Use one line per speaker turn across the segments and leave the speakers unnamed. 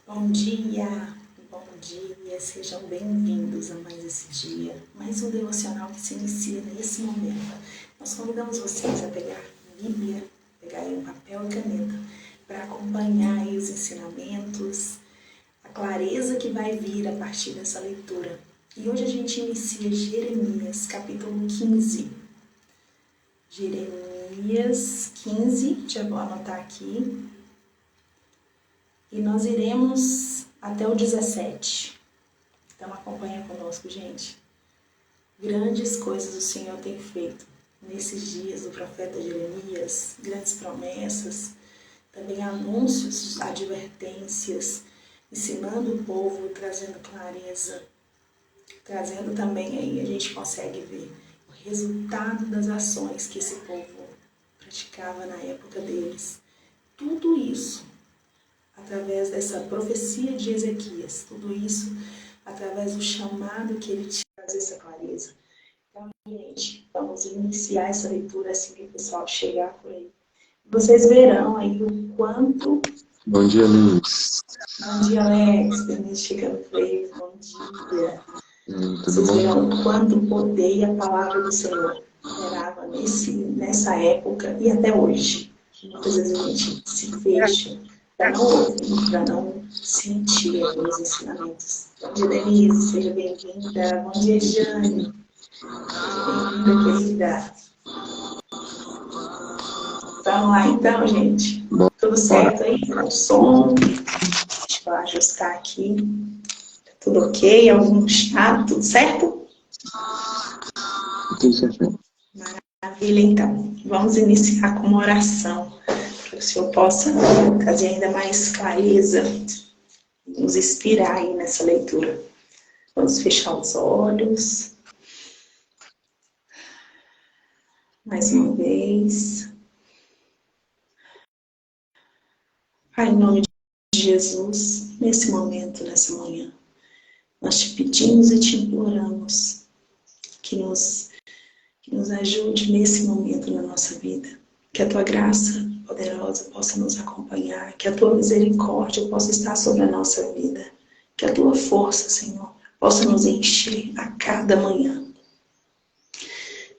Bom dia, sejam bem-vindos a mais esse dia, mais um devocional que se inicia nesse momento. Nós convidamos vocês a pegar a Bíblia, pegar aí um papel e caneta, para acompanhar aí os ensinamentos, a clareza que vai vir a partir dessa leitura. E hoje a gente inicia Jeremias, capítulo 15. Jeremias 15, já vou anotar aqui. E nós iremos até o 17. Então acompanha conosco, gente. Grandes coisas o Senhor tem feito nesses dias do profeta Jeremias, grandes promessas, também anúncios, advertências, ensinando o povo, trazendo clareza, trazendo também aí, a gente consegue ver o resultado das ações que esse povo praticava na época deles. Tudo isso através dessa profecia de Ezequias, tudo isso através do chamado que ele tinha para trazer essa clareza. Então, gente, vamos iniciar essa leitura assim que o pessoal chegar por aí. Vocês verão aí o quanto...
Bom dia, Luiz.
Bom dia, Alex. Denise chegando por aí. Bom dia.
Tudo
Vocês
bom?
verão o quanto o poder e a palavra do Senhor operava nessa época e até hoje. Muitas vezes a gente se fecha para não ouvir, para não sentir os ensinamentos. Bom dia, Denise, seja bem-vinda. Bom dia, Jane. Seja bem-vinda, querida. Vamos lá então, gente.
Bom,
Tudo certo aí com o som? Deixa eu ajustar aqui. Tudo ok? Algum chato? Tudo certo?
tudo certo.
Maravilha, então. Vamos iniciar com uma oração, para que o Senhor possa trazer ainda mais clareza, nos inspirar aí nessa leitura. Vamos fechar os olhos. Mais uma vez. Pai, em nome de Jesus, nesse momento, nessa manhã, nós te pedimos e te imploramos que nos ajude nesse momento na nossa vida. Que a tua graça poderosa possa nos acompanhar, que a tua misericórdia possa estar sobre a nossa vida, que a tua força, Senhor, possa nos encher a cada manhã.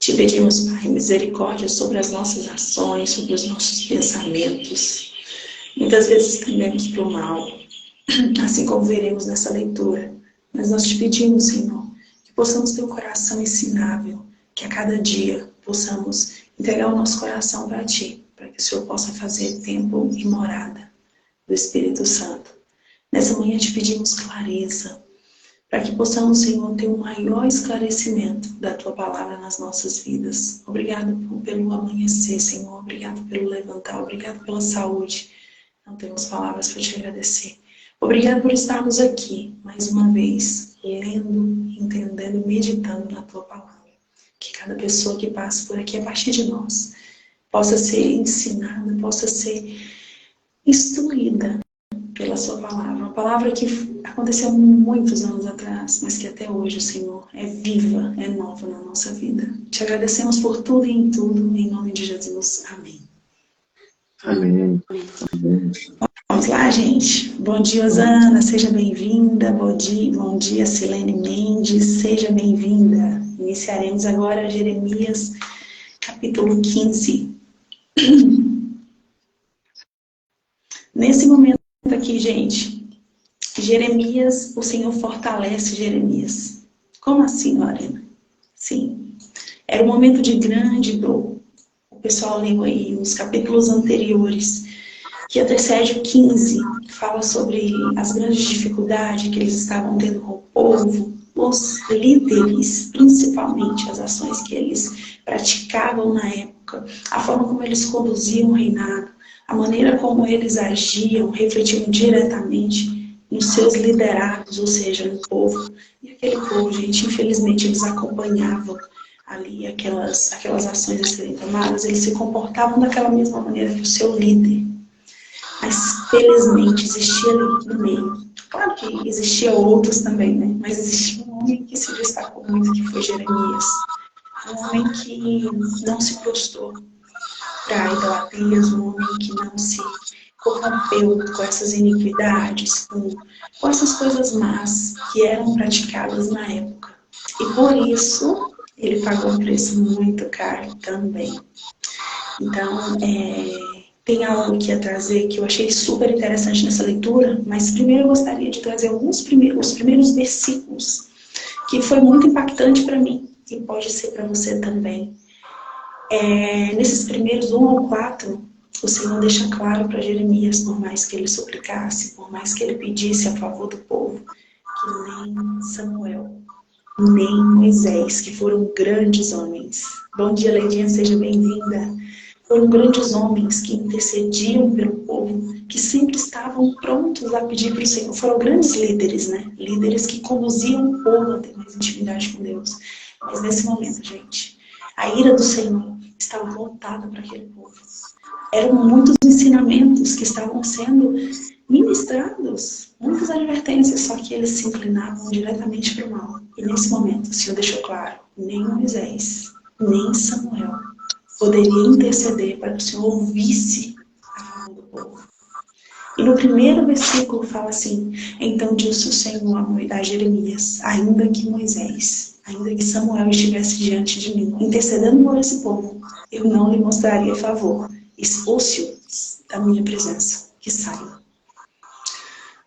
Te pedimos, Pai, misericórdia sobre as nossas ações, sobre os nossos pensamentos. Muitas vezes tendemos para o mal, assim como veremos nessa leitura. Mas nós te pedimos, Senhor, que possamos ter um coração ensinável, que a cada dia possamos entregar o nosso coração para Ti, para que o Senhor possa fazer tempo e morada do Espírito Santo. Nessa manhã te pedimos clareza, para que possamos, Senhor, ter um maior esclarecimento da Tua Palavra nas nossas vidas. Obrigado pelo amanhecer, Senhor. Obrigado pelo levantar. Obrigado pela saúde. Não temos palavras para te agradecer. Obrigado por estarmos aqui, mais uma vez, lendo, entendendo e meditando na Tua Palavra. Que cada pessoa que passa por aqui, a partir de nós, possa ser ensinada, possa ser instruída pela Sua Palavra. Uma palavra que aconteceu muitos anos atrás, mas que até hoje, Senhor, é viva, é nova na nossa vida. Te agradecemos por tudo e em tudo, em nome de Jesus. Amém.
Amém.
Vamos lá, gente. Bom dia, Osana, seja bem-vinda. Bom dia, Silene Mendes, seja bem-vinda. Iniciaremos agora Jeremias, capítulo 15. Nesse momento aqui, gente, Jeremias, o Senhor fortalece Jeremias. Como assim, Lorena? Sim, era um momento de grande dor. O pessoal leu aí os capítulos anteriores, que antecede o 15, fala sobre as grandes dificuldades que eles estavam tendo com o povo, os líderes, principalmente as ações que eles praticavam na época, a forma como eles conduziam o reinado, a maneira como eles agiam, refletiam diretamente nos seus liderados, ou seja, no povo. E aquele povo, gente, infelizmente eles acompanhavam ali aquelas ações a serem tomadas, eles se comportavam daquela mesma maneira que o seu líder. Mas, felizmente, existia ali no meio. Claro que existia outros também, né? Mas existia um homem que se destacou muito, que foi Jeremias. Um homem que não se prostrou para idolatrias, um homem que não se rompeu com essas iniquidades, com essas coisas más que eram praticadas na época. E por isso, ele pagou um preço muito caro também. Então, tem algo que ia trazer que eu achei super interessante nessa leitura, mas primeiro eu gostaria de trazer os primeiros versículos, que foi muito impactante para mim, e pode ser para você também. Nesses primeiros 1 ao 4, o Senhor deixa claro para Jeremias, por mais que ele suplicasse, por mais que ele pedisse a favor do povo, que nem Samuel, nem Moisés, que foram grandes homens. Bom dia, Leidinha, seja bem-vinda. Foram grandes homens que intercediam pelo povo, que sempre estavam prontos a pedir para o Senhor. Foram grandes líderes, né? Líderes que conduziam o povo a ter mais intimidade com Deus. Mas nesse momento, gente, a ira do Senhor estava voltada para aquele povo. Eram muitos ensinamentos que estavam sendo ministrados, muitas advertências, só que eles se inclinavam diretamente para o mal. E nesse momento, o Senhor deixou claro, nem Moisés, nem Samuel poderia interceder para que o Senhor ouvisse a favor do povo. E no primeiro versículo fala assim: então disse o Senhor a Jeremias, ainda que Moisés, ainda que Samuel estivesse diante de mim, intercedendo por esse povo, eu não lhe mostraria favor. Expulse-o da minha presença, que saia.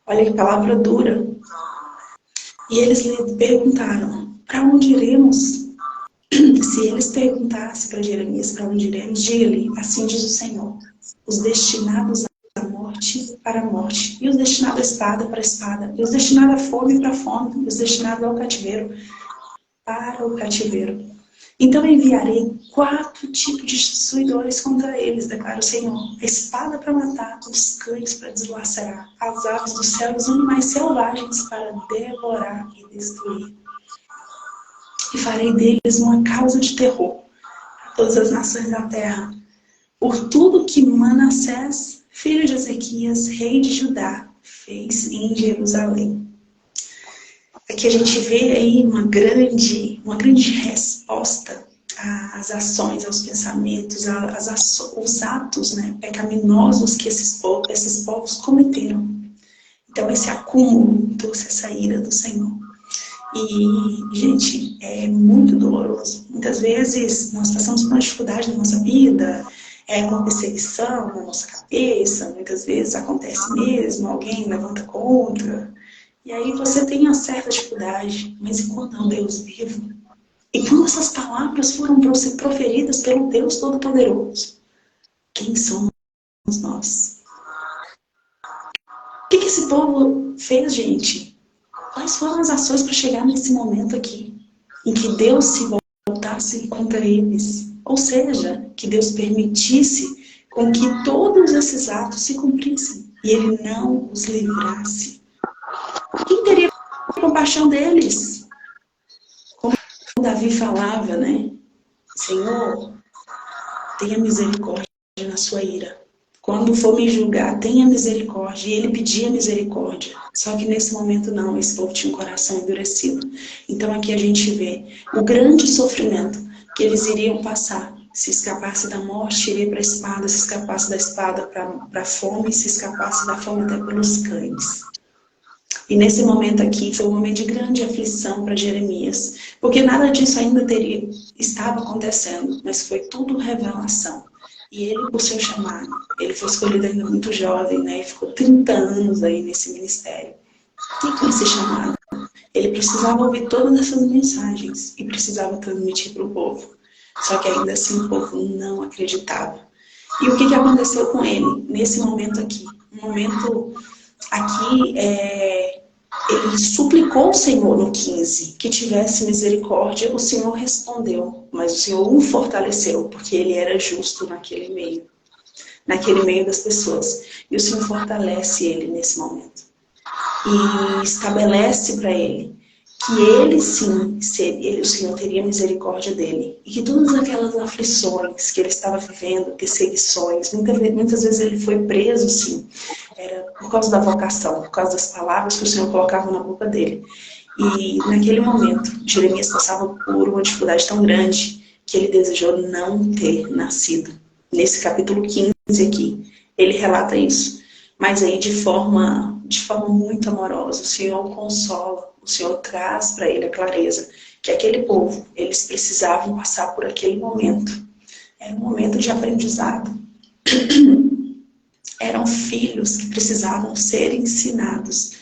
Olha que palavra dura. E eles lhe perguntaram, para onde iremos? Se eles perguntassem para Jeremias, para onde iremos, diga-lhe, assim diz o Senhor, os destinados à morte, para a morte, e os destinados à espada, para a espada, e os destinados à fome, para a fome, e os destinados ao cativeiro, para o cativeiro. Então enviarei 4 tipos de destruidores contra eles, declara o Senhor. A espada para matar, os cães para deslacerar, as aves do céu e os animais selvagens para devorar e destruir. E farei deles uma causa de terror a todas as nações da terra, por tudo que Manassés, filho de Ezequias, rei de Judá, fez em Jerusalém. Aqui a gente vê aí uma grande resposta às ações, aos pensamentos, os atos, né, pecaminosos que esses povos cometeram. Então esse acúmulo trouxe essa ira do Senhor. E, gente, é muito doloroso. Muitas vezes nós passamos por uma dificuldade na nossa vida, com a perseguição na nossa cabeça, muitas vezes acontece mesmo, alguém levanta contra. E aí você tem uma certa dificuldade, mas enquanto é um Deus vivo, e quando essas palavras foram proferidas pelo Deus Todo-Poderoso, quem somos nós? O que esse povo fez, gente? Quais foram as ações para chegar nesse momento aqui, em que Deus se voltasse contra eles? Ou seja, que Deus permitisse com que todos esses atos se cumprissem, e Ele não os livrasse. Quem teria compaixão deles? Como Davi falava, né? Senhor, tenha misericórdia na sua ira. Quando for me julgar, tenha misericórdia. E ele pedia misericórdia. Só que nesse momento não, esse povo tinha um coração endurecido. Então aqui a gente vê o grande sofrimento que eles iriam passar. Se escapasse da morte, iria para a espada. Se escapasse da espada, para a fome. Se escapasse da fome, até pelos cães. E nesse momento aqui foi um momento de grande aflição para Jeremias. Porque nada disso ainda estava acontecendo. Mas foi tudo revelação. E ele, por seu chamado, ele foi escolhido ainda muito jovem, né? E ficou 30 anos aí nesse ministério. E com esse chamado, ele precisava ouvir todas essas mensagens e precisava transmitir para o povo. Só que ainda assim o povo não acreditava. E o que aconteceu com ele nesse momento aqui? Um momento aqui, ele suplicou ao Senhor no 15 que tivesse misericórdia. O Senhor respondeu, mas o Senhor o fortaleceu, porque ele era justo naquele meio das pessoas. E o Senhor fortalece ele nesse momento. E estabelece para ele que ele sim, o Senhor teria misericórdia dele. E que todas aquelas aflições que ele estava vivendo, perseguições, muitas vezes ele foi preso, sim. Era por causa da vocação, por causa das palavras que o Senhor colocava na boca dele. E naquele momento, Jeremias passava por uma dificuldade tão grande que ele desejou não ter nascido. Nesse capítulo 15 aqui, ele relata isso. Mas aí de forma muito amorosa, o Senhor o consola, o Senhor traz para ele a clareza que aquele povo, eles precisavam passar por aquele momento. Era um momento de aprendizado. Eram filhos que precisavam ser ensinados,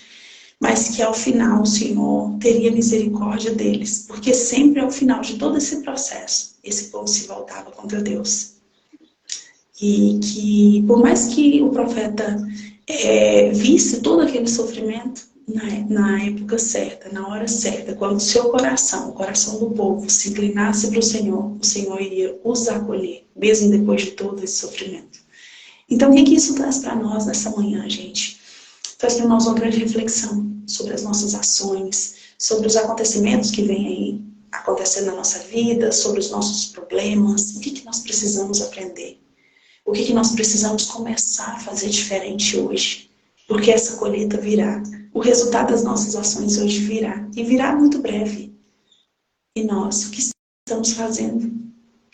mas que ao final o Senhor teria misericórdia deles, porque sempre ao final de todo esse processo, esse povo se voltava contra Deus. E que, por mais que o profeta visse todo aquele sofrimento, na época certa, na hora certa, quando o seu coração, o coração do povo, se inclinasse para o Senhor iria os acolher, mesmo depois de todo esse sofrimento. Então, o que isso traz para nós nessa manhã, gente? Traz para nós uma grande reflexão sobre as nossas ações, sobre os acontecimentos que vêm aí acontecendo na nossa vida, sobre os nossos problemas, o que nós precisamos aprender. O que nós precisamos começar a fazer diferente hoje? Porque essa colheita virá. O resultado das nossas ações hoje virá. E virá muito breve. E nós, o que estamos fazendo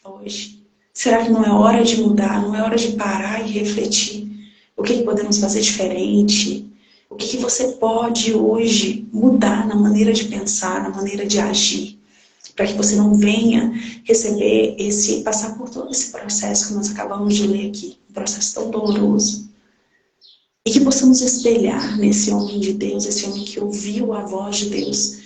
hoje? Será que não é hora de mudar? Não é hora de parar e refletir? O que podemos fazer diferente? O que você pode hoje mudar na maneira de pensar, na maneira de agir? Para que você não venha receber passar por todo esse processo que nós acabamos de ler aqui, um processo tão doloroso. E que possamos espelhar nesse homem de Deus, esse homem que ouviu a voz de Deus.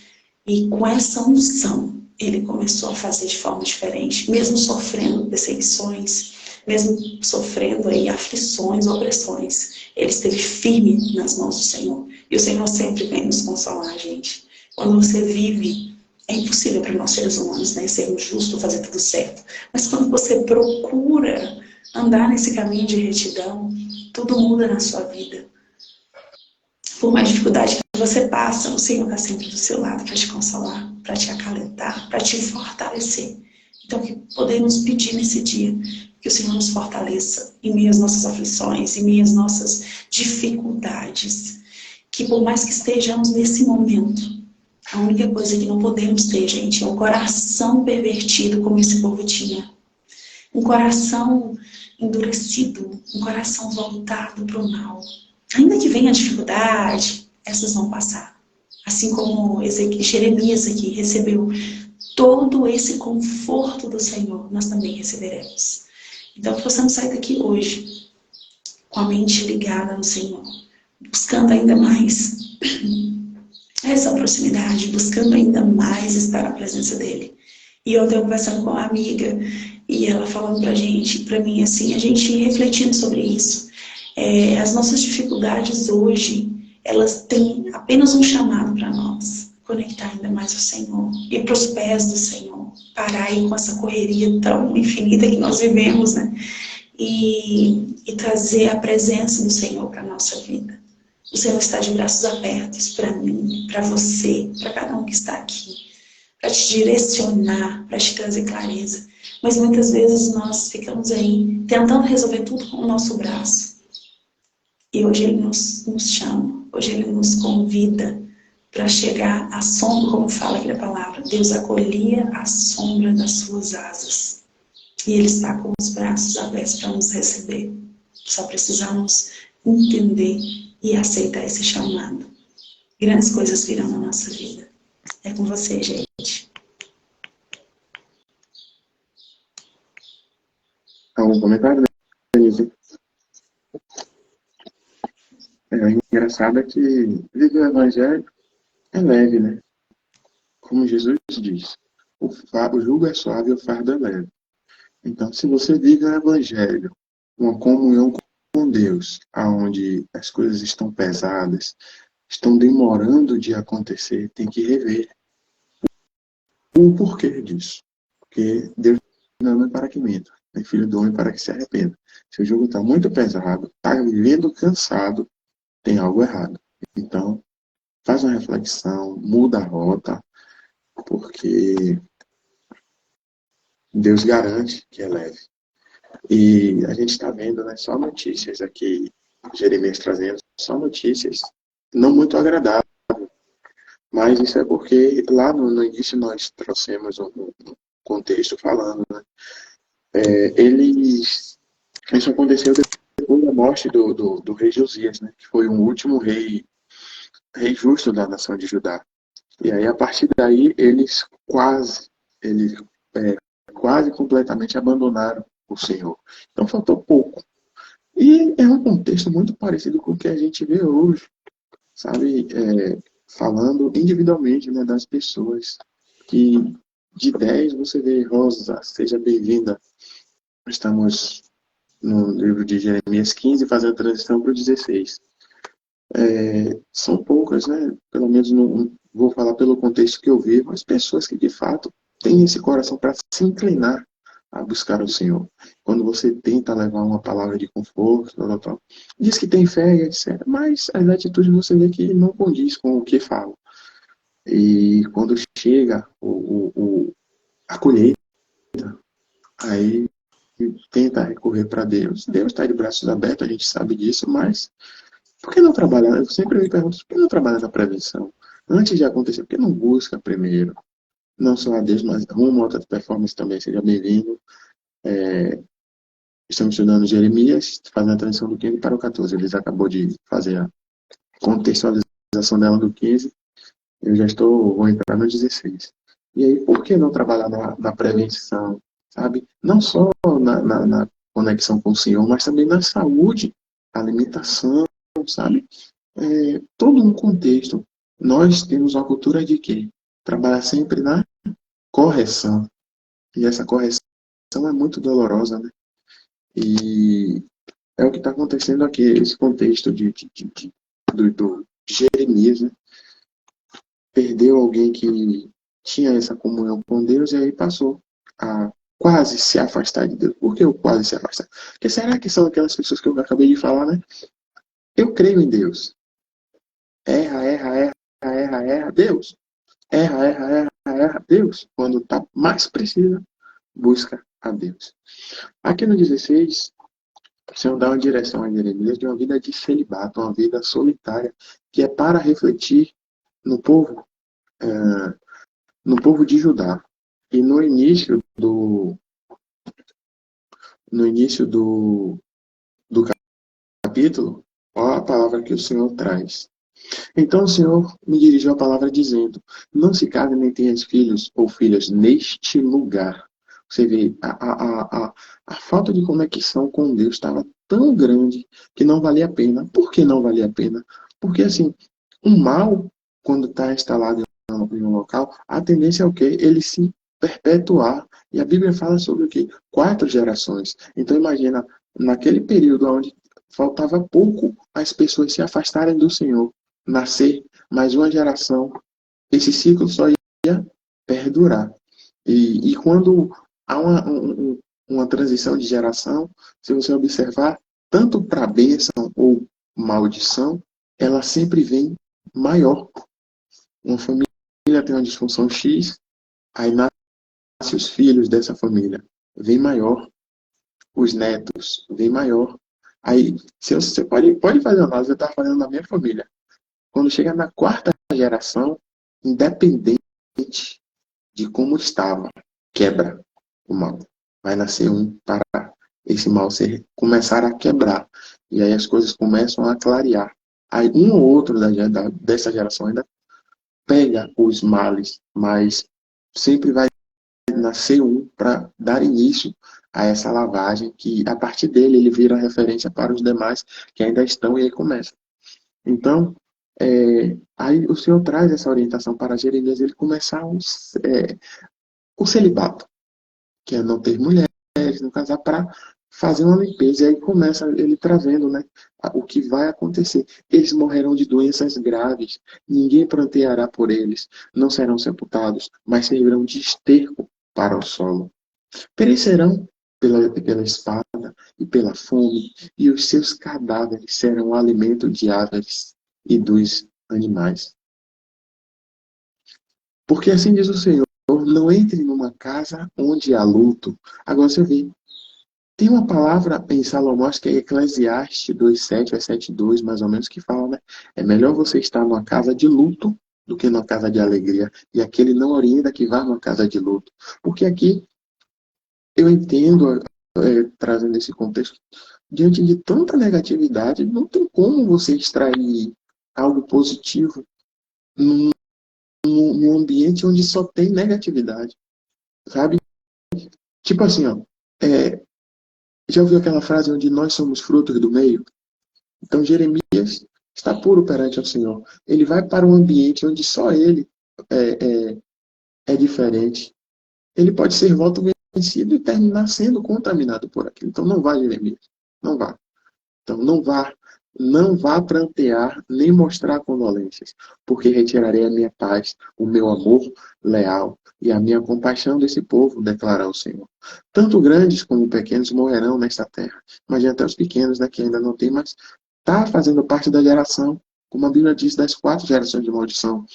E com essa unção, ele começou a fazer de forma diferente, mesmo sofrendo perseguições, mesmo sofrendo aí aflições, opressões. Ele esteve firme nas mãos do Senhor. E o Senhor sempre vem nos consolar, gente. Quando você vive, é impossível para nós seres humanos, né, sermos justos, fazer tudo certo. Mas quando você procura andar nesse caminho de retidão, tudo muda na sua vida. Por mais dificuldade que você passa, o Senhor está sempre do seu lado para te consolar, para te acalentar, para te fortalecer. Então, que podemos pedir nesse dia que o Senhor nos fortaleça em meio às nossas aflições, em meio às nossas dificuldades. Que por mais que estejamos nesse momento, a única coisa que não podemos ter, gente, é um coração pervertido como esse povo tinha. Um coração endurecido, um coração voltado para o mal. Ainda que venha a dificuldade, essas vão passar. Assim como Jeremias aqui recebeu todo esse conforto do Senhor, nós também receberemos. Então, que possamos sair daqui hoje com a mente ligada no Senhor, buscando ainda mais essa proximidade, buscando ainda mais estar na presença dele. E ontem eu conversando com uma amiga, e ela falando pra mim assim, a gente refletindo sobre isso. As nossas dificuldades hoje, elas têm apenas um chamado para nós. Conectar ainda mais ao Senhor, ir para os pés do Senhor, parar aí com essa correria tão infinita que nós vivemos, né? E trazer a presença do Senhor para a nossa vida. O Senhor está de braços abertos para mim, para você, para cada um que está aqui, para te direcionar, para te trazer clareza. Mas muitas vezes nós ficamos aí tentando resolver tudo com o nosso braço. E hoje Ele nos chama, hoje Ele nos convida para chegar à sombra, como fala aqui a palavra. Deus acolhia a sombra das suas asas. E Ele está com os braços abertos para nos receber. Só precisamos entender e aceitar esse chamado. Grandes coisas virão na nossa vida. É com você, gente.
Algum comentário, Denise? O engraçado é que viver o Evangelho é leve, né? Como Jesus diz, o jugo é suave e o fardo é leve. Então, se você vive o Evangelho, uma comunhão com Deus, onde as coisas estão pesadas, estão demorando de acontecer, tem que rever o porquê disso. Porque Deus não é para que minta, é filho do homem para que se arrependa. Se o jugo está muito pesado, está vivendo cansado, tem algo errado. Então, faz uma reflexão, muda a rota, porque Deus garante que é leve. E a gente está vendo, né, só notícias aqui, Jeremias trazendo, só notícias não muito agradáveis. Mas isso é porque lá no início nós trouxemos um contexto falando, né? Isso aconteceu depois da morte do rei Josias, né? Que foi o último rei justo da nação de Judá. E aí, a partir daí, eles quase completamente abandonaram o Senhor. Então, faltou pouco. E é um contexto muito parecido com o que a gente vê hoje, sabe? Falando individualmente, né, das pessoas. Que de 10 você vê, Rosa, seja bem-vinda. Estamos no livro de Jeremias 15, fazendo a transição para o 16. São poucas, né? Pelo menos não vou falar pelo contexto que eu vivo, as pessoas que de fato têm esse coração para se inclinar a buscar o Senhor. Quando você tenta levar uma palavra de conforto, diz que tem fé e etc. Mas as atitudes você vê que não condiz com o que fala. E quando chega a colheita, aí tenta recorrer para Deus. Deus está de braços abertos, a gente sabe disso, mas por que não trabalhar? Eu sempre me pergunto, por que não trabalhar na prevenção? Antes de acontecer, por que não busca primeiro? Não só a Deus, mas rumo a outra performance também. Seja bem-vindo. Estamos estudando Jeremias, fazendo a transição do 15 para o 14. Eles acabou de fazer a contextualização dela do 15. Eu já vou entrar no 16. E aí, por que não trabalhar na prevenção, sabe? Não só na conexão com o Senhor, mas também na saúde, alimentação, sabe? Todo um contexto. Nós temos uma cultura de quê? Trabalhar sempre na correção. E essa correção é muito dolorosa, né? E é o que está acontecendo aqui, esse contexto do Jeremias, né? Perdeu alguém que tinha essa comunhão com Deus e aí passou a quase se afastar de Deus. Por que o quase se afastar? Porque será que são aquelas pessoas que eu acabei de falar, né? Eu creio em Deus. Erra, Deus. Erra, Deus. Quando está mais precisa, busca a Deus. Aqui no 16, o Senhor dá uma direção a Jeremias de uma vida de celibato, uma vida solitária, que é para refletir no povo, de Judá. E no início do capítulo, olha a palavra que o Senhor traz. Então o Senhor me dirigiu a palavra dizendo: não se case nem tenhas filhos ou filhas neste lugar. Você vê, a falta de conexão com Deus estava tão grande que não valia a pena. Por que não valia a pena? Porque, assim, o mal, quando está instalado em um local, a tendência é o quê? Ele se perpetuar. E a Bíblia fala sobre o quê? 4 gerações. Então, imagina, naquele período onde faltava pouco as pessoas se afastarem do Senhor, nascer mais uma geração, esse ciclo só ia perdurar. E quando há uma transição de geração, se você observar, tanto para bênção ou maldição, ela sempre vem maior. Uma família tem uma disfunção X, aí nasce os filhos dessa família, vem maior. Os netos, vem maior. Aí, se você pode fazer uma análise, eu estava fazendo na minha família. Quando chega na 4ª geração, independente de como estava, quebra o mal. Vai nascer um para esse mal começar a quebrar. E aí as coisas começam a clarear. Aí um ou outro dessa geração ainda pega os males, mas sempre vai nascer um para dar início a essa lavagem, que a partir dele ele vira referência para os demais que ainda estão, e aí começa. Então, aí o Senhor traz essa orientação para Jeremias, ele começar o celibato, que é não ter mulheres, não casar, para fazer uma limpeza. E aí começa ele trazendo, né, o que vai acontecer. Eles morrerão de doenças graves, ninguém pranteará por eles, não serão sepultados, mas servirão de esterco para o solo. Perecerão pela espada e pela fome, e os seus cadáveres serão alimento de aves e dos animais. Porque assim diz o Senhor: não entre numa casa onde há luto. Agora você vê, tem uma palavra em Salomão, acho que é Eclesiastes 2:7 a 7:2, mais ou menos, que fala, né? É melhor você estar numa casa de luto do que numa casa de alegria. E aquele não orienta que vá numa casa de luto. Porque aqui eu entendo trazendo esse contexto, diante de tanta negatividade, não tem como você extrair algo positivo num ambiente onde só tem negatividade, sabe? Tipo assim, ó, é, já ouviu aquela frase onde nós somos frutos do meio? Então Jeremias está puro perante o Senhor. Ele vai para um ambiente onde só ele é diferente. Ele pode ser voto vencido e terminar sendo contaminado por aquilo. Então não vá, Jeremias. Não vá. Então não vá prantear nem mostrar condolências, porque retirarei a minha paz, o meu amor leal e a minha compaixão desse povo, declara o Senhor. Tanto grandes como pequenos morrerão nesta terra. Imagina até os pequenos, né, que ainda não tem, mas está fazendo parte da geração, como a Bíblia diz, das 4 gerações de maldição.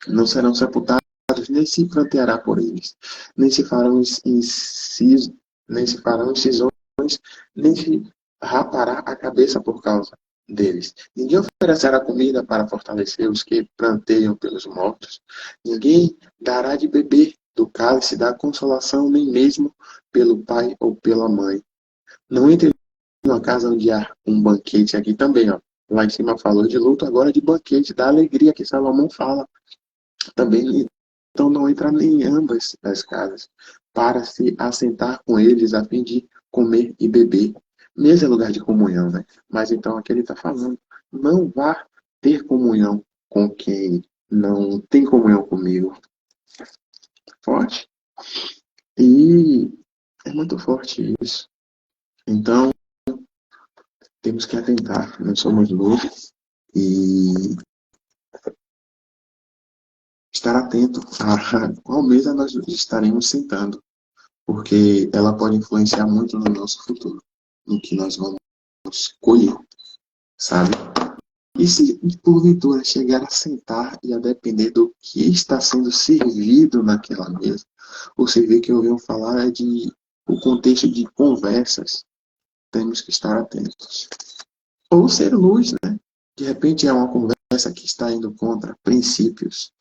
Não serão sepultados, nem se pranteará por eles, nem se farão incisos, nem se farão incisões, nem se rapará a cabeça por causa deles. Ninguém oferecerá comida para fortalecer os que planteiam pelos mortos. Ninguém dará de beber do cálice da consolação, nem mesmo pelo pai ou pela mãe. Não entre numa casa onde há um banquete, aqui também, ó. Lá em cima falou de luto, agora de banquete, da alegria que Salomão fala. Também, então, não entra em ambas as casas, para se assentar com eles a fim de comer e beber. Mesa é lugar de comunhão, né? Mas então aqui ele está falando, não vá ter comunhão com quem não tem comunhão comigo. Forte. E é muito forte isso. Então, temos que atentar, nós somos luz e estar atento a qual mesa nós estaremos sentando, porque ela pode influenciar muito no nosso futuro, no que nós vamos escolher, sabe? E se porventura chegar a sentar e a depender do que está sendo servido naquela mesa, o servir que ouviram falar é de o contexto de conversas, temos que estar atentos. Ou ser luz, né? De repente é uma conversa que está indo contra princípios.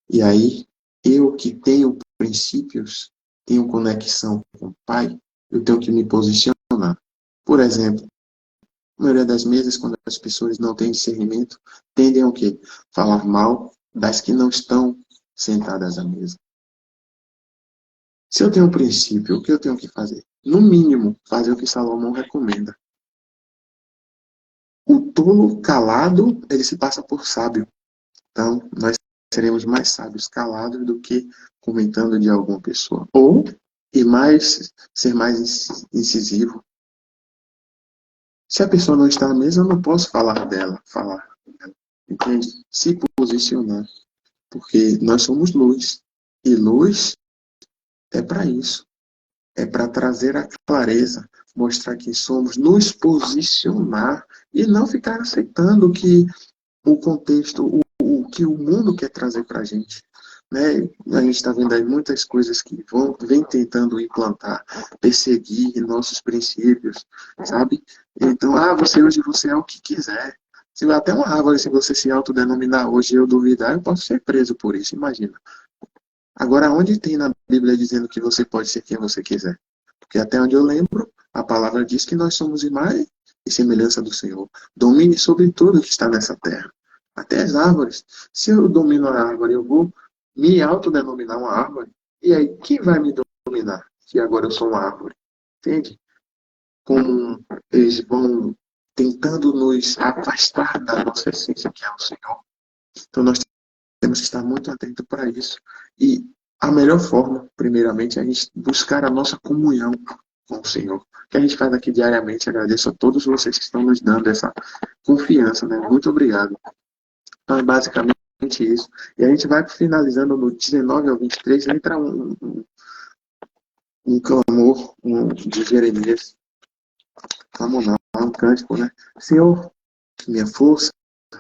E aí, eu que tenho princípios, tenho conexão com o Pai, eu tenho que me posicionar. Por exemplo, a maioria das mesas, quando as pessoas não têm discernimento, tendem a quê? Falar mal das que não estão sentadas à mesa. Se eu tenho um princípio, o que eu tenho que fazer? No mínimo, fazer o que Salomão recomenda. O tolo calado, ele se passa por sábio. Então, nós seremos mais sábios calados do que comentando de alguma pessoa. Ou, ser mais incisivo. Se a pessoa não está na mesa, eu não posso falar dela. Entende? Se posicionar. Porque nós somos luz. E luz é para isso. É para trazer a clareza, mostrar quem somos, nos posicionar e não ficar aceitando que o contexto, o que o mundo quer trazer para a gente. Né? A gente está vendo aí muitas coisas que vem tentando implantar, perseguir nossos princípios, sabe? Então, hoje você é o que quiser. Se até uma árvore, se você se autodenominar hoje e eu duvidar, eu posso ser preso por isso, imagina. Agora, onde tem na Bíblia dizendo que você pode ser quem você quiser? Porque até onde eu lembro, a palavra diz que nós somos imagem e semelhança do Senhor. Domine sobre tudo que está nessa terra. Até as árvores. Se eu domino a árvore, eu vou me autodenominar uma árvore. E aí, quem vai me dominar? Se agora eu sou uma árvore. Entende? Como eles vão tentando nos afastar da nossa essência, que é o Senhor. Então, nós temos que estar muito atentos para isso. E a melhor forma, primeiramente, é a gente buscar a nossa comunhão com o Senhor. Que a gente faz aqui diariamente. Agradeço a todos vocês que estão nos dando essa confiança, né? Muito obrigado. Então, é basicamente isso. E a gente vai finalizando no 19 ao 23, entra um clamor de Jeremias. Vamos lá, um cântico, né? Senhor, minha força,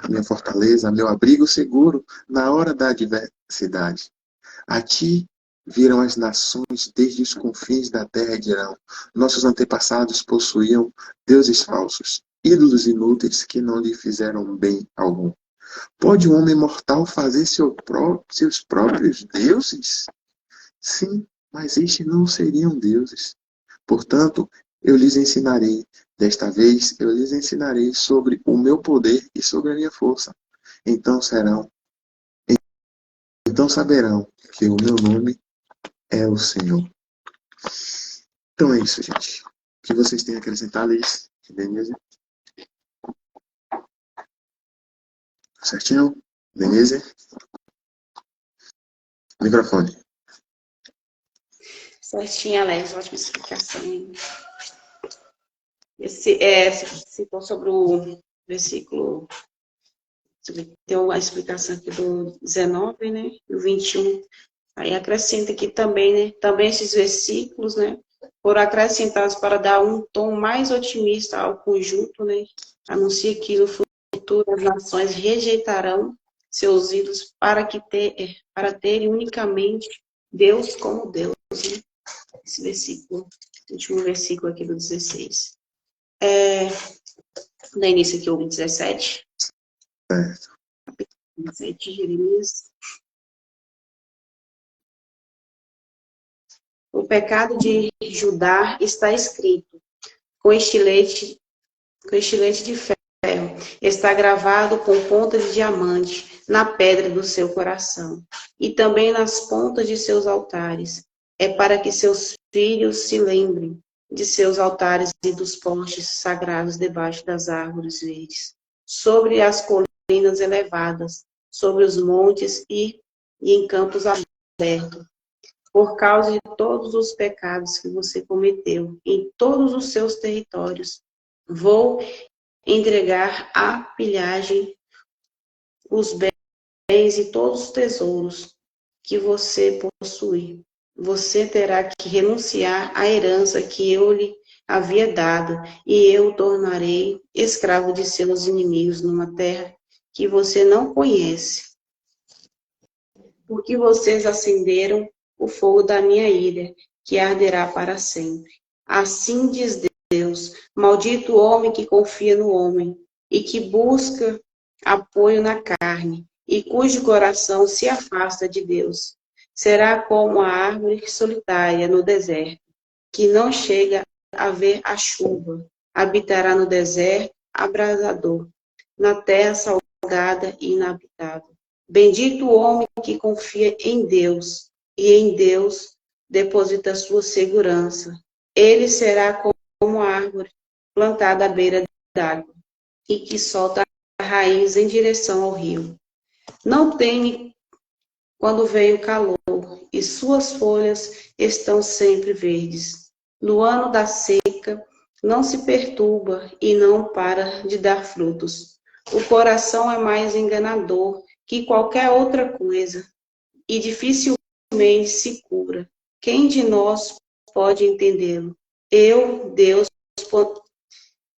minha fortaleza, meu abrigo seguro na hora da adversidade. A ti viram as nações desde os confins da terra e dirão: nossos antepassados possuíam deuses falsos, ídolos inúteis que não lhe fizeram bem algum. Pode um homem mortal fazer seus próprios deuses? Sim, mas estes não seriam deuses. Portanto, Eu lhes ensinarei, desta vez, eu lhes ensinarei sobre o meu poder e sobre a minha força. Então então saberão que o meu nome é o Senhor. Então é isso, gente. O que vocês têm a acrescentar, Liz? Denise? Certinho? Denise? Microfone.
Certinho, Alex, ótima explicação. Você citou sobre o versículo, tem uma explicação aqui do 19, né, e o 21. Aí acrescenta aqui também, né, também esses versículos, né, foram acrescentados para dar um tom mais otimista ao conjunto, né, anuncia que no futuro as nações rejeitarão seus ídolos para terem unicamente Deus como Deus, né? Esse versículo, último versículo aqui do 16. Da início aqui o 17.
Certo.
17, Jeremias. O pecado de Judá está escrito com estilete de ferro. Está gravado com ponta de diamante na pedra do seu coração e também nas pontas de seus altares. É para que seus filhos se lembrem de seus altares e dos postes sagrados debaixo das árvores verdes, sobre as colinas elevadas, sobre os montes e em campos abertos. Por causa de todos os pecados que você cometeu em todos os seus territórios, vou entregar à pilhagem os bens e todos os tesouros que você possui. Você terá que renunciar à herança que eu lhe havia dado, e eu o tornarei escravo de seus inimigos numa terra que você não conhece. Porque vocês acenderam o fogo da minha ira, que arderá para sempre. Assim diz Deus, maldito o homem que confia no homem, e que busca apoio na carne, e cujo coração se afasta de Deus. Será como a árvore solitária no deserto, que não chega a ver a chuva. Habitará no deserto abrasador, na terra salgada e inabitável. Bendito o homem que confia em Deus, e em Deus deposita sua segurança. Ele será como a árvore plantada à beira d'água, e que solta a raiz em direção ao rio. Não teme quando vem o calor, e suas folhas estão sempre verdes. No ano da seca, não se perturba e não para de dar frutos. O coração é mais enganador que qualquer outra coisa, e dificilmente se cura. Quem de nós pode entendê-lo? Eu, Deus,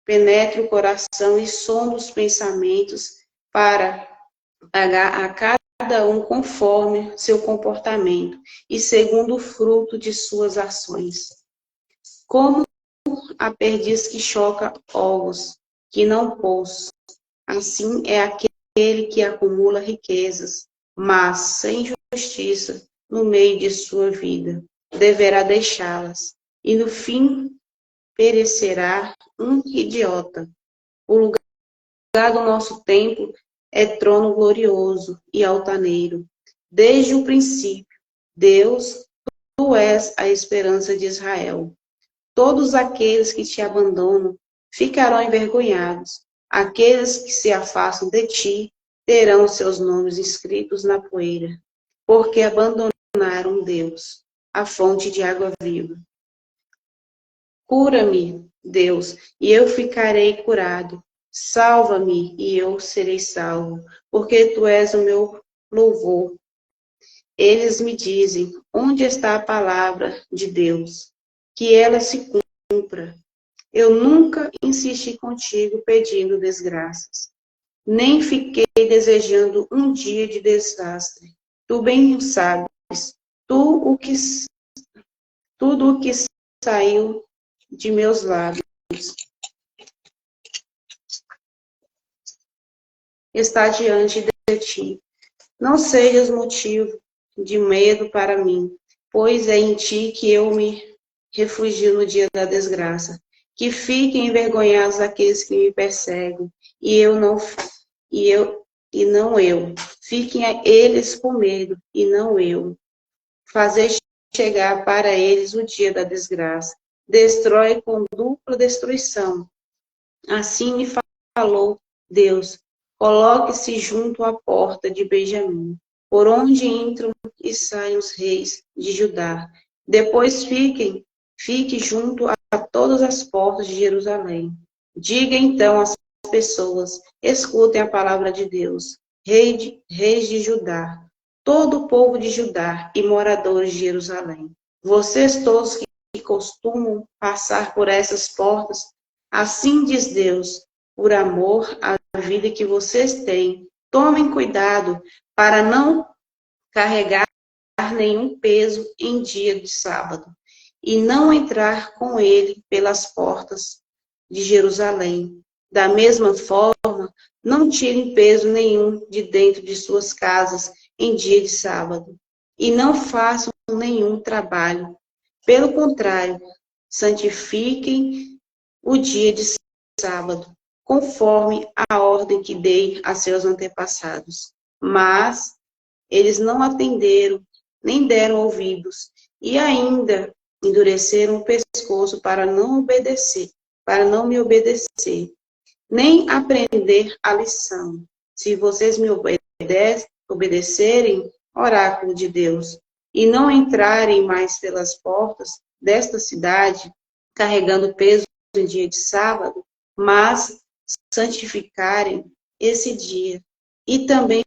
penetro o coração e sondo os pensamentos para pagar a cada um conforme seu comportamento e segundo o fruto de suas ações. Como a perdiz que choca ovos, que não pôs, assim é aquele que acumula riquezas, mas sem justiça no meio de sua vida. Deverá deixá-las, e no fim perecerá um idiota. O lugar do nosso templo é trono glorioso e altaneiro. Desde o princípio, Deus, tu és a esperança de Israel. Todos aqueles que te abandonam ficarão envergonhados. Aqueles que se afastam de ti terão seus nomes escritos na poeira, porque abandonaram Deus, a fonte de água viva. Cura-me, Deus, e eu ficarei curado. Salva-me, e eu serei salvo, porque tu és o meu louvor. Eles me dizem, onde está a palavra de Deus? Que ela se cumpra. Eu nunca insisti contigo pedindo desgraças, nem fiquei desejando um dia de desastre. Tu bem sabes, tudo o que saiu de meus lábios está diante de ti. Não sejas motivo de medo para mim, pois é em ti que eu me refugio no dia da desgraça. Que fiquem envergonhados aqueles que me perseguem, e não eu. Fiquem eles com medo, e não eu. Fazer chegar para eles o dia da desgraça. Destrói com dupla destruição. Assim me falou Deus. Coloque-se junto à porta de Benjamim, por onde entram e saem os reis de Judá. Depois fique junto a todas as portas de Jerusalém. Diga então às pessoas, escutem a palavra de Deus, reis de Judá, todo o povo de Judá e moradores de Jerusalém. Vocês todos que costumam passar por essas portas, assim diz Deus, por amor à vida que vocês têm, tomem cuidado para não carregar nenhum peso em dia de sábado e não entrar com ele pelas portas de Jerusalém. Da mesma forma, não tirem peso nenhum de dentro de suas casas em dia de sábado e não façam nenhum trabalho. Pelo contrário, santifiquem o dia de sábado, conforme a ordem que dei a seus antepassados. Mas eles não atenderam, nem deram ouvidos, e ainda endureceram o pescoço para não me obedecer, nem aprender a lição. Se vocês me obedecerem, oráculo de Deus, e não entrarem mais pelas portas desta cidade, carregando peso em dia de sábado, mas santificarem esse dia, e também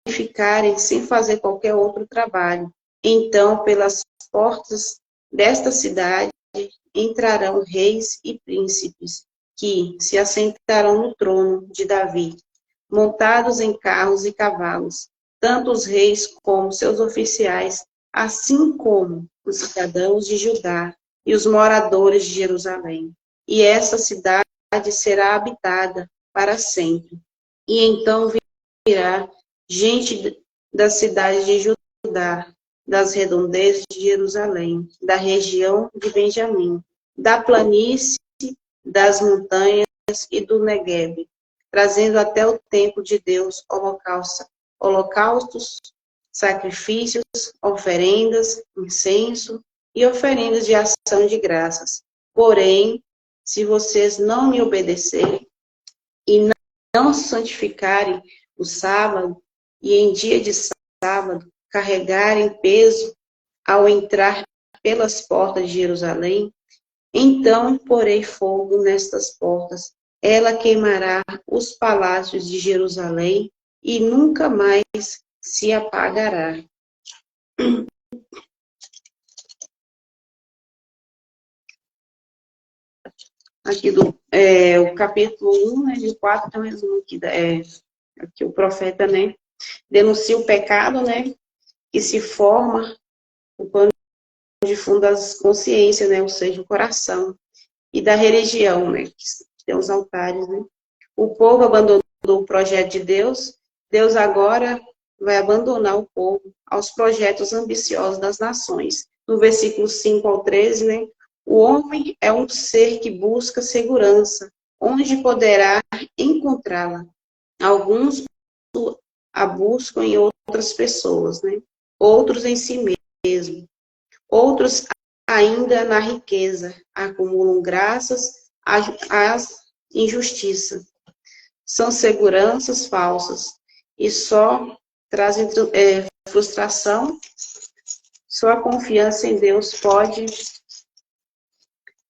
ficarem sem fazer qualquer outro trabalho. Então, pelas portas desta cidade entrarão reis e príncipes, que se assentarão no trono de Davi, montados em carros e cavalos, tanto os reis como seus oficiais, assim como os cidadãos de Judá e os moradores de Jerusalém. E essa cidade será habitada para sempre. E então virá gente das cidades de Judá, das redondezas de Jerusalém, da região de Benjamim, da planície, das montanhas e do Neguebe, trazendo até o templo de Deus holocaustos, sacrifícios, oferendas, incenso e oferendas de ação de graças. Porém, se vocês não me obedecerem e não santificarem o sábado, e em dia de sábado carregarem peso ao entrar pelas portas de Jerusalém, então porei fogo nestas portas, ela queimará os palácios de Jerusalém e nunca mais se apagará. Aqui o capítulo 1, né, de 4, tem um resumo aqui o profeta, né, denuncia o pecado, né, que se forma o pano de fundo das consciências, né, ou seja, o coração, e da religião, né, que tem os altares, né. O povo abandonou o projeto de Deus, Deus agora vai abandonar o povo aos projetos ambiciosos das nações. No versículo 5 ao 13, né, o homem é um ser que busca segurança, onde poderá encontrá-la. Alguns a buscam em outras pessoas, né? Outros em si mesmo. Outros ainda na riqueza, acumulam graças às injustiças. São seguranças falsas e só trazem frustração. Só a confiança em Deus pode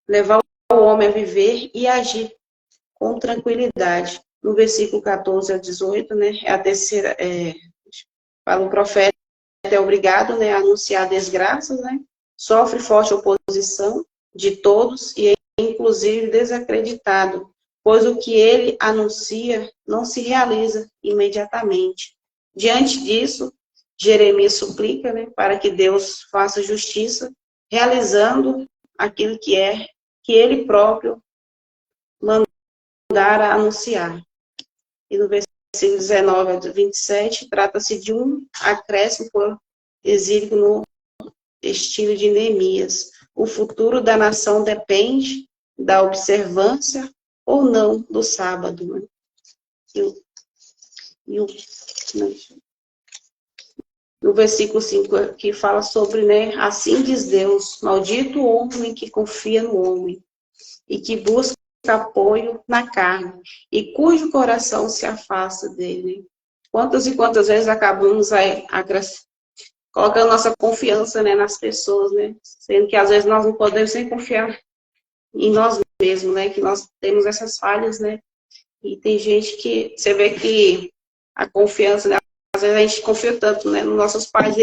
levar o homem a viver e agir com tranquilidade. No versículo 14 a 18, né, é a terceira, fala o profeta é obrigado, né, a anunciar desgraças, né, sofre forte oposição de todos e é inclusive desacreditado, pois o que ele anuncia não se realiza imediatamente. Diante disso, Jeremias suplica, né, para que Deus faça justiça, realizando aquilo que ele próprio mandara anunciar. E no versículo 19 a 27, trata-se de um acréscimo por exílio no estilo de Neemias. O futuro da nação depende da observância ou não do sábado. Né? No versículo 5, que fala sobre, né, assim diz Deus, maldito o homem que confia no homem e que busca apoio na carne e cujo coração se afasta dele. Quantas e quantas vezes acabamos colocando nossa confiança, né, nas pessoas, né, sendo que às vezes nós não podemos nem confiar em nós mesmos, né, que nós temos essas falhas, né, e tem gente que, você vê que a confiança, né, às vezes a gente confia tanto, né, nos nossos pais,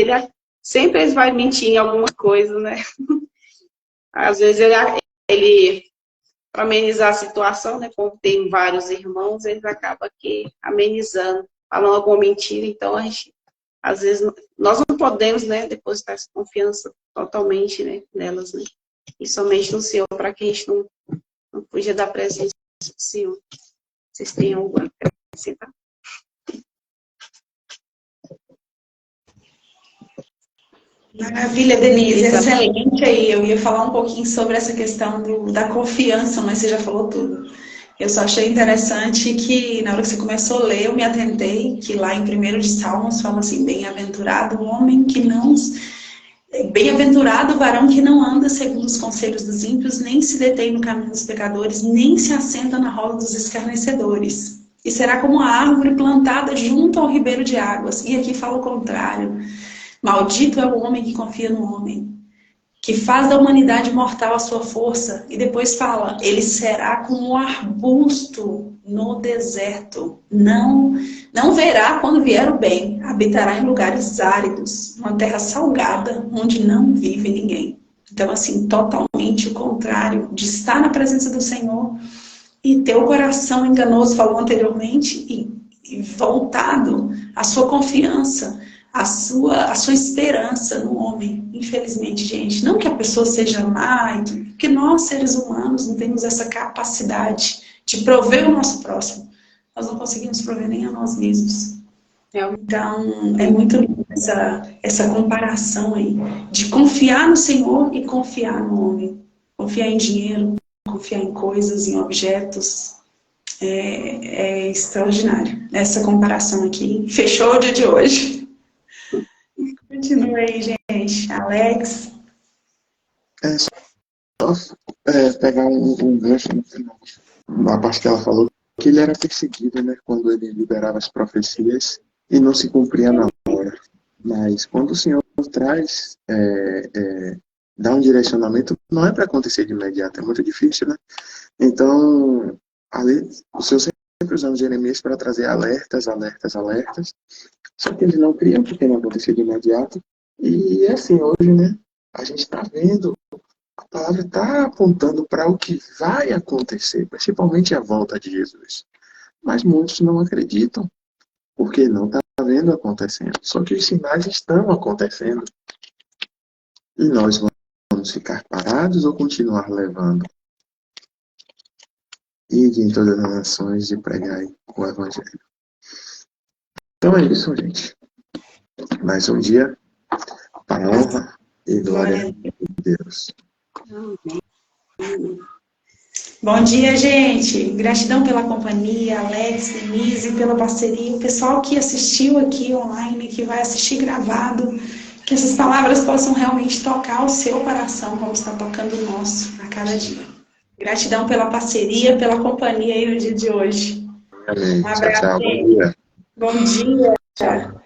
sempre eles vai mentir em alguma coisa, né, às vezes ele para amenizar a situação, né, como tem vários irmãos, eles acabam aqui amenizando, falando alguma mentira, então a gente, às vezes, nós não podemos, né, depositar essa confiança totalmente, né, nelas, né, e somente no Senhor, para que a gente não fuja da presença do Senhor. Vocês têm algo a acrescentar?
Maravilha, Denise, excelente aí. Eu ia falar um pouquinho sobre essa questão da confiança, mas você já falou tudo. Eu só achei interessante que na hora que você começou a ler, eu me atentei que lá em 1º de Salmos fala assim, bem-aventurado o homem que não... Bem-aventurado o varão que não anda segundo os conselhos dos ímpios, nem se detém no caminho dos pecadores, nem se assenta na roda dos escarnecedores. E será como a árvore plantada junto ao ribeiro de águas. E aqui fala o contrário. Maldito é o homem que confia no homem, que faz da humanidade mortal a sua força. E depois fala, ele será como um arbusto no deserto. Não verá quando vier o bem. Habitará em lugares áridos, uma terra salgada, onde não vive ninguém. Então, assim, totalmente o contrário de estar na presença do Senhor e ter o coração enganoso, falou anteriormente, e voltado à sua confiança, a sua esperança no homem. Infelizmente, gente, não que a pessoa seja má, porque nós, seres humanos, não temos essa capacidade de prover o nosso próximo. Nós não conseguimos prover nem a nós mesmos. Então, é muito lindo essa comparação aí, de confiar no Senhor e confiar no homem. Confiar em dinheiro, confiar em coisas, em objetos. É extraordinário. Essa comparação aqui fechou o dia de hoje. Continua aí, gente. Alex.
Só pegar um gancho no final. Na parte que ela falou que ele era perseguido, né, quando ele liberava as profecias e não se cumpria na hora. Mas quando o Senhor traz, dá um direcionamento, não é para acontecer de imediato, é muito difícil, né? Então, ali, o Senhor sempre usando Jeremias para trazer alertas, alertas, alertas. Só que ele não cria porque não acontecia de imediato. E assim, hoje, né, a gente está vendo, a palavra está apontando para o que vai acontecer, principalmente a volta de Jesus. Mas muitos não acreditam, porque não está vendo acontecendo. Só que os sinais estão acontecendo. E nós vamos ficar parados ou continuar levando? Ide em todas as nações e pregai o Evangelho. Então é isso, gente. Mais um dia para a honra e glória de Deus.
Bom dia, gente. Gratidão pela companhia, Alex, Denise, pela parceria. O pessoal que assistiu aqui online, que vai assistir gravado, que essas palavras possam realmente tocar o seu coração, como está tocando o nosso a cada dia. Gratidão pela parceria, pela companhia aí no dia de hoje.
Amém.
Um abraço.
Tchau, tchau. Bom dia.
Bom dia.